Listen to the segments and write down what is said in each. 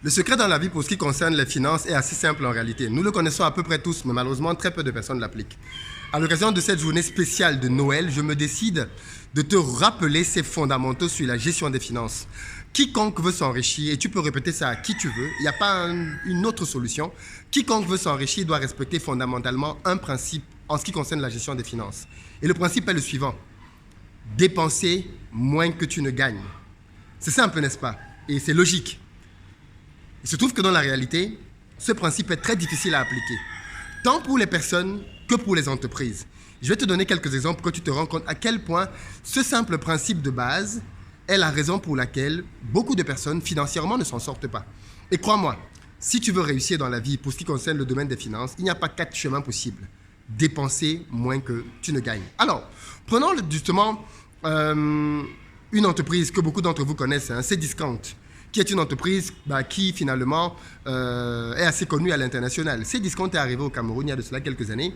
Le secret dans la vie pour ce qui concerne les finances est assez simple en réalité. Nous le connaissons à peu près tous, mais malheureusement, très peu de personnes l'appliquent. À l'occasion de cette journée spéciale de Noël, je me décide de te rappeler ces fondamentaux sur la gestion des finances. Quiconque veut s'enrichir, et tu peux répéter ça à qui tu veux, il n'y a pas une autre solution, quiconque veut s'enrichir doit respecter fondamentalement un principe en ce qui concerne la gestion des finances. Et le principe est le suivant: dépenser moins que tu ne gagnes. C'est simple, n'est-ce pas? Et c'est logique. Il se trouve que dans la réalité, ce principe est très difficile à appliquer, tant pour les personnes que pour les entreprises. Je vais te donner quelques exemples pour que tu te rends compte à quel point ce simple principe de base est la raison pour laquelle beaucoup de personnes financièrement ne s'en sortent pas. Et crois-moi, si tu veux réussir dans la vie pour ce qui concerne le domaine des finances, il n'y a pas 4 chemins possibles. Dépenser moins que tu ne gagnes. Alors, prenons justement une entreprise que beaucoup d'entre vous connaissent, Cdiscount, qui est une entreprise qui finalement est assez connue à l'international. Cdiscount est arrivé au Cameroun il y a de cela quelques années.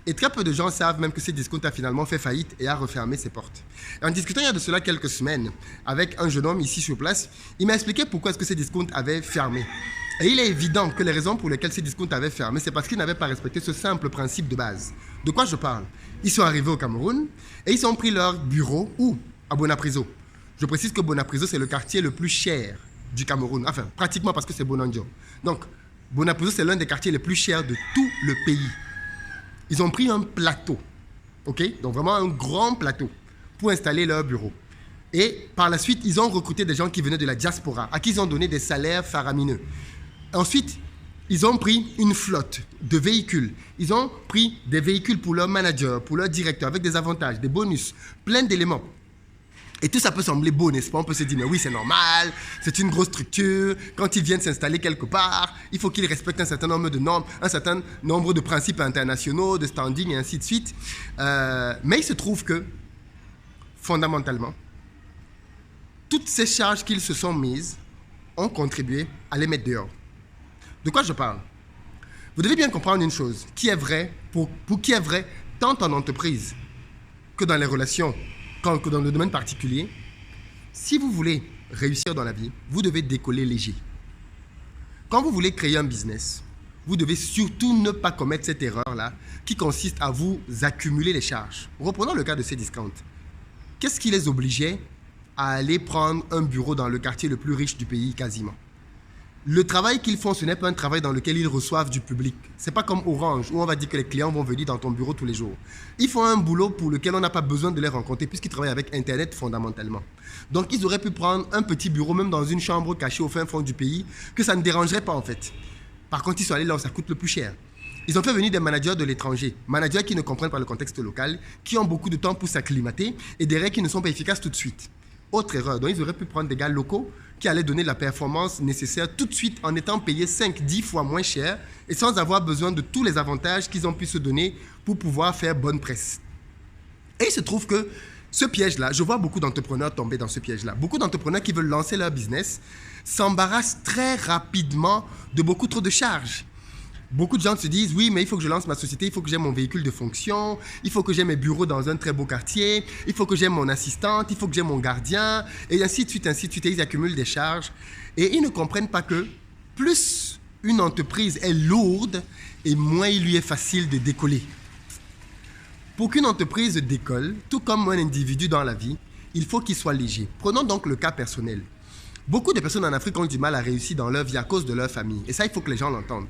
Et très peu de gens savent même que Cdiscount a finalement fait faillite et a refermé ses portes. Et en discutant il y a de cela quelques semaines avec un jeune homme ici sur place, il m'a expliqué pourquoi est-ce que Cdiscount avait fermé. Et il est évident que les raisons pour lesquelles Cdiscount avait fermé, c'est parce qu'ils n'avaient pas respecté ce simple principe de base. De quoi je parle? Ils sont arrivés au Cameroun et ils ont pris leur bureau où? À Bonapriso. Je précise que Bonapriso, c'est le quartier le plus cher du Cameroun. Enfin, pratiquement parce que c'est Bonanjo. Donc, Bonapriso, c'est l'un des quartiers les plus chers de tout le pays. Ils ont pris un plateau, ok? Donc vraiment un grand plateau pour installer leur bureau. Et par la suite, ils ont recruté des gens qui venaient de la diaspora, à qui ils ont donné des salaires faramineux. Ensuite, ils ont pris une flotte de véhicules. Ils ont pris des véhicules pour leur manager, pour leur directeur, avec des avantages, des bonus, plein d'éléments. Et tout ça peut sembler beau, n'est-ce pas? On peut se dire, mais oui, c'est normal, c'est une grosse structure. Quand ils viennent s'installer quelque part, il faut qu'ils respectent un certain nombre de normes, un certain nombre de principes internationaux, de standing et ainsi de suite. Mais il se trouve que, fondamentalement, toutes ces charges qu'ils se sont mises ont contribué à les mettre dehors. De quoi je parle? Vous devez bien comprendre une chose, qui est vraie pour qui est vrai tant en entreprise que dans les relations, que dans le domaine particulier. Si vous voulez réussir dans la vie, vous devez décoller léger. Quand vous voulez créer un business, vous devez surtout ne pas commettre cette erreur-là qui consiste à vous accumuler les charges. Reprenons le cas de Cdiscount. Qu'est-ce qui les obligeait à aller prendre un bureau dans le quartier le plus riche du pays quasiment? Le travail qu'ils font, ce n'est pas un travail dans lequel ils reçoivent du public. Ce n'est pas comme Orange, où on va dire que les clients vont venir dans ton bureau tous les jours. Ils font un boulot pour lequel on n'a pas besoin de les rencontrer, puisqu'ils travaillent avec Internet fondamentalement. Donc, ils auraient pu prendre un petit bureau, même dans une chambre cachée au fin fond du pays, que ça ne dérangerait pas en fait. Par contre, ils sont allés là où ça coûte le plus cher. Ils ont fait venir des managers de l'étranger, managers qui ne comprennent pas le contexte local, qui ont beaucoup de temps pour s'acclimater, et des règles qui ne sont pas efficaces tout de suite. Autre erreur, donc ils auraient pu prendre des gars locaux qui allaient donner la performance nécessaire tout de suite en étant payés 5-10 fois moins cher et sans avoir besoin de tous les avantages qu'ils ont pu se donner pour pouvoir faire bonne presse. Et il se trouve que ce piège-là, je vois beaucoup d'entrepreneurs tomber dans ce piège-là. Beaucoup d'entrepreneurs qui veulent lancer leur business s'embarrassent très rapidement de beaucoup trop de charges. Beaucoup de gens se disent, oui, mais il faut que je lance ma société, il faut que j'ai mon véhicule de fonction, il faut que j'ai mes bureaux dans un très beau quartier, il faut que j'ai mon assistante, il faut que j'ai mon gardien, et ainsi de suite, et ils accumulent des charges. Et ils ne comprennent pas que plus une entreprise est lourde, et moins il lui est facile de décoller. Pour qu'une entreprise décolle, tout comme un individu dans la vie, il faut qu'il soit léger. Prenons donc le cas personnel. Beaucoup de personnes en Afrique ont du mal à réussir dans leur vie à cause de leur famille, et ça, il faut que les gens l'entendent.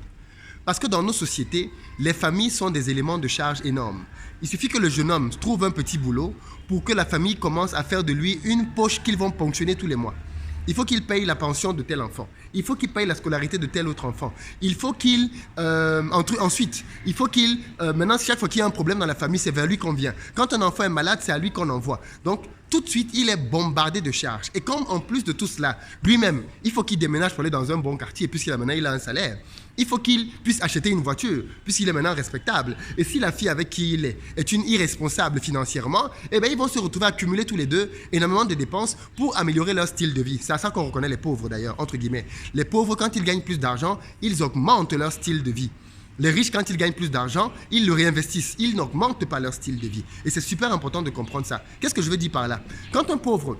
Parce que dans nos sociétés, les familles sont des éléments de charge énormes. Il suffit que le jeune homme trouve un petit boulot pour que la famille commence à faire de lui une poche qu'ils vont ponctionner tous les mois. Il faut qu'il paye la pension de tel enfant. Il faut qu'il paye la scolarité de tel autre enfant. Il faut qu'il... ensuite, il faut qu'il... maintenant, chaque fois qu'il y a un problème dans la famille, c'est vers lui qu'on vient. Quand un enfant est malade, c'est à lui qu'on envoie. Donc, tout de suite, il est bombardé de charges. Et comme en plus de tout cela, lui-même, il faut qu'il déménage pour aller dans un bon quartier, puisqu'il a maintenant il a un salaire. Il faut qu'il puisse acheter une voiture, puisqu'il est maintenant respectable. Et si la fille avec qui il est une irresponsable financièrement, eh bien, ils vont se retrouver à accumuler tous les deux énormément de dépenses pour améliorer leur style de vie. C'est à ça qu'on reconnaît les pauvres d'ailleurs, entre guillemets. Les pauvres, quand ils gagnent plus d'argent, ils augmentent leur style de vie. Les riches, quand ils gagnent plus d'argent, ils le réinvestissent. Ils n'augmentent pas leur style de vie. Et c'est super important de comprendre ça. Qu'est-ce que je veux dire par là? Quand un pauvre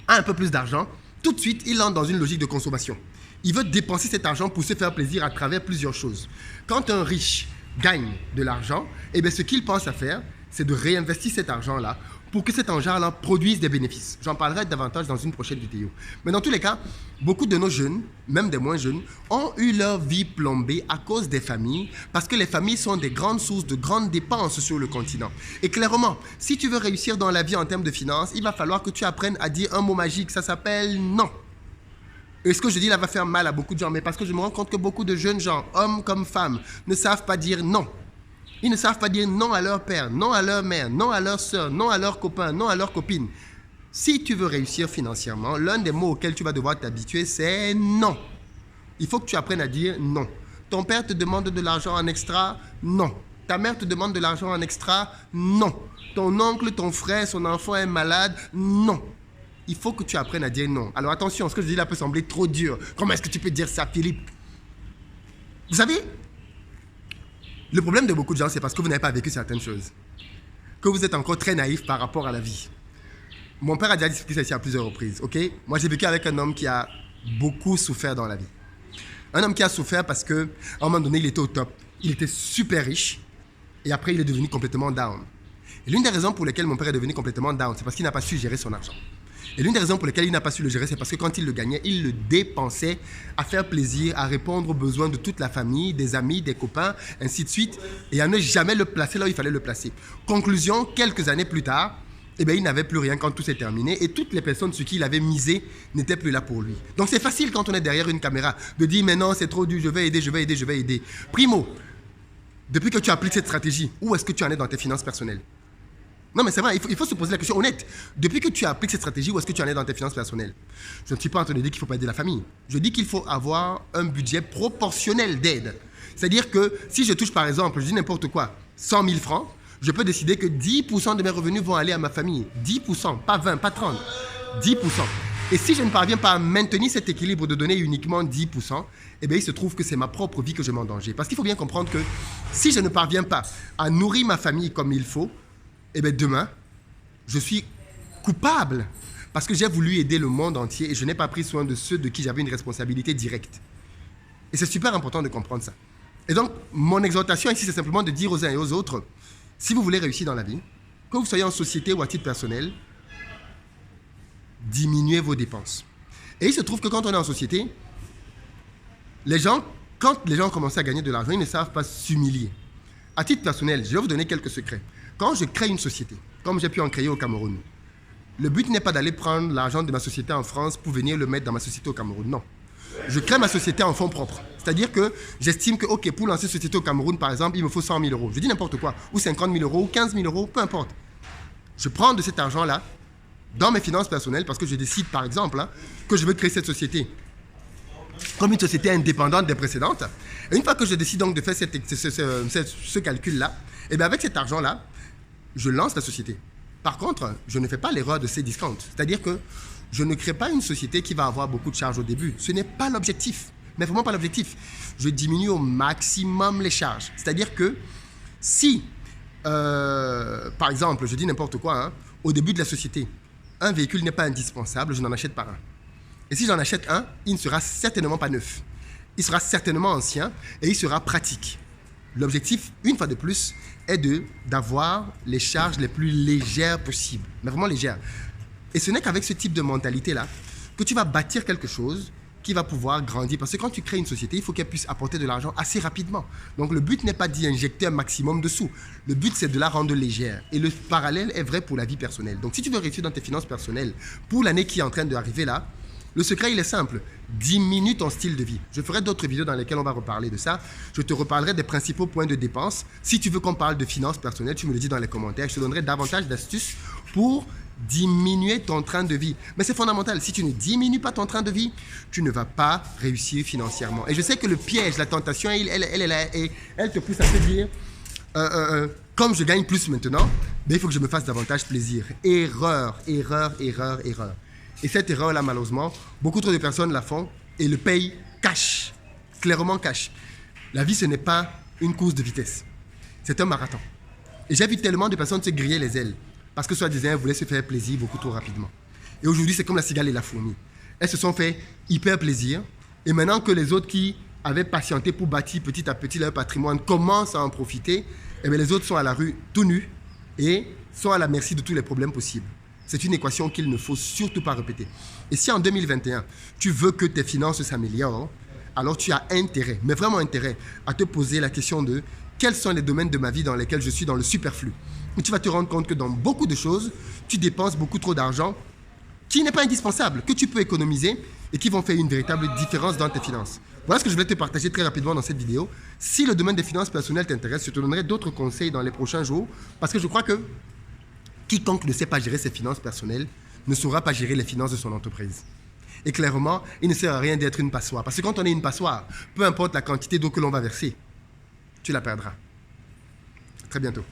a un peu plus d'argent, tout de suite, il entre dans une logique de consommation. Il veut dépenser cet argent pour se faire plaisir à travers plusieurs choses. Quand un riche gagne de l'argent, eh bien, ce qu'il pense à faire, c'est de réinvestir cet argent-là pour que cet argent-là produise des bénéfices. J'en parlerai davantage dans une prochaine vidéo. Mais dans tous les cas, beaucoup de nos jeunes, même des moins jeunes, ont eu leur vie plombée à cause des familles, parce que les familles sont des grandes sources de grandes dépenses sur le continent. Et clairement, si tu veux réussir dans la vie en termes de finances, il va falloir que tu apprennes à dire un mot magique, ça s'appelle non. Et ce que je dis là va faire mal à beaucoup de gens, mais parce que je me rends compte que beaucoup de jeunes gens, hommes comme femmes, ne savent pas dire non. Ils ne savent pas dire non à leur père, non à leur mère, non à leur soeur, non à leurs copains, non à leurs copines. Si tu veux réussir financièrement, l'un des mots auxquels tu vas devoir t'habituer, c'est non. Il faut que tu apprennes à dire non. Ton père te demande de l'argent en extra? Non. Ta mère te demande de l'argent en extra? Non. Ton oncle, ton frère, son enfant est malade? Non. Il faut que tu apprennes à dire non. Alors attention, ce que je dis là peut sembler trop dur. Comment est-ce que tu peux dire ça, Philippe? Vous savez, le problème de beaucoup de gens, c'est parce que vous n'avez pas vécu certaines choses. Que vous êtes encore très naïf par rapport à la vie. Mon père a déjà discuté ça ici à plusieurs reprises, ok? Moi, j'ai vécu avec un homme qui a beaucoup souffert dans la vie. Un homme qui a souffert parce qu'à un moment donné, il était au top. Il était super riche. Et après, il est devenu complètement down. Et l'une des raisons pour lesquelles mon père est devenu complètement down, c'est parce qu'il n'a pas su gérer son argent. Et l'une des raisons pour lesquelles il n'a pas su le gérer, c'est parce que quand il le gagnait, il le dépensait à faire plaisir, à répondre aux besoins de toute la famille, des amis, des copains, ainsi de suite, et à ne jamais le placer là où il fallait le placer. Conclusion, quelques années plus tard, eh bien, il n'avait plus rien quand tout s'est terminé et toutes les personnes sur qui il avait misé n'étaient plus là pour lui. Donc c'est facile quand on est derrière une caméra de dire « mais non, c'est trop dur, je vais aider, je vais aider, je vais aider ». Primo, depuis que tu appliques cette stratégie, où est-ce que tu en es dans tes finances personnelles? Non, mais c'est vrai, il faut se poser la question honnête. Depuis que tu appliques cette stratégie, où est-ce que tu en es dans tes finances personnelles? Je ne suis pas en train de dire qu'il ne faut pas aider la famille. Je dis qu'il faut avoir un budget proportionnel d'aide. C'est-à-dire que si je touche par exemple, je dis n'importe quoi, 100 000 francs, je peux décider que 10% de mes revenus vont aller à ma famille. 10%, pas 20, pas 30. 10%. Et si je ne parviens pas à maintenir cet équilibre de donner uniquement 10%, eh bien, il se trouve que c'est ma propre vie que je mets en danger. Parce qu'il faut bien comprendre que si je ne parviens pas à nourrir ma famille comme il faut, eh bien, demain, je suis coupable parce que j'ai voulu aider le monde entier et je n'ai pas pris soin de ceux de qui j'avais une responsabilité directe. Et c'est super important de comprendre ça. Et donc, mon exhortation ici, c'est simplement de dire aux uns et aux autres, si vous voulez réussir dans la vie, que vous soyez en société ou à titre personnel, diminuez vos dépenses. Et il se trouve que quand on est en société, quand les gens commencent à gagner de l'argent, ils ne savent pas s'humilier. À titre personnel, je vais vous donner quelques secrets. Quand je crée une société, comme j'ai pu en créer au Cameroun, le but n'est pas d'aller prendre l'argent de ma société en France pour venir le mettre dans ma société au Cameroun, non. Je crée ma société en fonds propres. C'est-à-dire que j'estime que, ok, pour lancer une société au Cameroun, par exemple, il me faut 100 000 euros. Je dis n'importe quoi, ou 50 000 euros, ou 15 000 euros, peu importe. Je prends de cet argent-là dans mes finances personnelles parce que je décide, par exemple, que je veux créer cette société comme une société indépendante des précédentes. Et une fois que je décide donc de faire ce calcul-là, et bien avec cet argent-là, je lance la société. Par contre, je ne fais pas l'erreur de ces discounts. C'est-à-dire que je ne crée pas une société qui va avoir beaucoup de charges au début. Ce n'est pas l'objectif. Mais vraiment pas l'objectif. Je diminue au maximum les charges. C'est-à-dire que si, par exemple, je dis n'importe quoi, au début de la société, un véhicule n'est pas indispensable, je n'en achète pas un. Et si j'en achète un, il ne sera certainement pas neuf. Il sera certainement ancien et il sera pratique. L'objectif, une fois de plus, est d'avoir les charges les plus légères possibles. Mais vraiment légères. Et ce n'est qu'avec ce type de mentalité-là que tu vas bâtir quelque chose qui va pouvoir grandir. Parce que quand tu crées une société, il faut qu'elle puisse apporter de l'argent assez rapidement. Donc le but n'est pas d'y injecter un maximum de sous. Le but, c'est de la rendre légère. Et le parallèle est vrai pour la vie personnelle. Donc si tu veux réussir dans tes finances personnelles pour l'année qui est en train d'arriver là, le secret, il est simple. Diminue ton style de vie. Je ferai d'autres vidéos dans lesquelles on va reparler de ça. Je te reparlerai des principaux points de dépense. Si tu veux qu'on parle de finances personnelles, tu me le dis dans les commentaires. Je te donnerai davantage d'astuces pour diminuer ton train de vie. Mais c'est fondamental. Si tu ne diminues pas ton train de vie, tu ne vas pas réussir financièrement. Et je sais que le piège, la tentation, elle est là et elle te pousse à te dire comme je gagne plus maintenant, ben, il faut que je me fasse davantage plaisir. Erreur, erreur, erreur, erreur. Et cette erreur-là, malheureusement, beaucoup trop de personnes la font et le payent cash, clairement cash. La vie, ce n'est pas une course de vitesse. C'est un marathon. Et j'ai vu tellement de personnes se griller les ailes parce que soi-disant, elles voulaient se faire plaisir beaucoup trop rapidement. Et aujourd'hui, c'est comme la cigale et la fourmi. elles se sont fait hyper plaisir. Et maintenant que les autres qui avaient patienté pour bâtir petit à petit leur patrimoine commencent à en profiter, eh bien les autres sont à la rue tout nus et sont à la merci de tous les problèmes possibles. C'est une équation qu'il ne faut surtout pas répéter. Et si en 2021, tu veux que tes finances s'améliorent, alors tu as intérêt, mais vraiment intérêt, à te poser la question de quels sont les domaines de ma vie dans lesquels je suis dans le superflu. Et tu vas te rendre compte que dans beaucoup de choses, tu dépenses beaucoup trop d'argent qui n'est pas indispensable, que tu peux économiser et qui vont faire une véritable différence dans tes finances. Voilà ce que je voulais te partager très rapidement dans cette vidéo. Si le domaine des finances personnelles t'intéresse, je te donnerai d'autres conseils dans les prochains jours parce que je crois que quiconque ne sait pas gérer ses finances personnelles ne saura pas gérer les finances de son entreprise. Et clairement, il ne sert à rien d'être une passoire. Parce que quand on est une passoire, peu importe la quantité d'eau que l'on va verser, tu la perdras. À très bientôt.